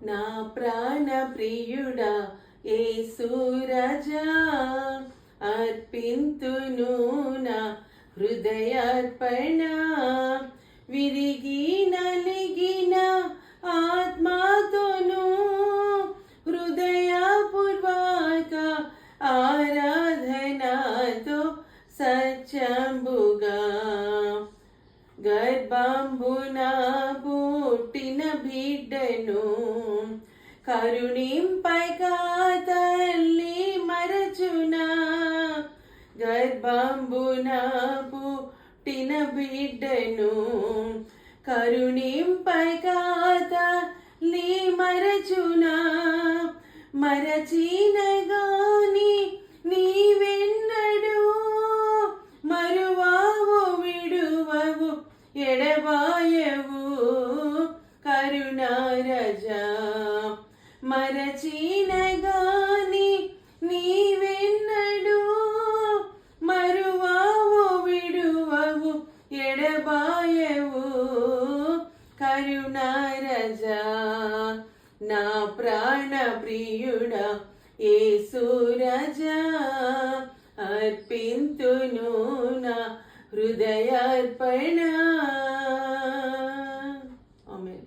నా ప్రాణ ప్రియుడా యేసు రాజా, అర్పింతును నా హృదయార్పణ. విరిగి నలిగిన ఆత్మతోను హృదయపూర్వక ఆరాధనతో సత్యంబుగా గర్భంబున పుట్టిన బిడ్డను కరుణింపైక తల్లి మరచునా. గర్భంబున పుట్టిన బిడ్డను కరుణింపైక తల్లి మరచునా. మరచిన గాని నీవెన్నడు మరువావు విడువవు ఎడబాయవు కరుణారజా. మరచిన గాని నీవెన్నడు మరువావు విడువవు ఎడబాయవు కరుణారజా. నా ప్రాణ ప్రియుడా యేసు రాజా, అర్పింతును నా హృదయార్పణ.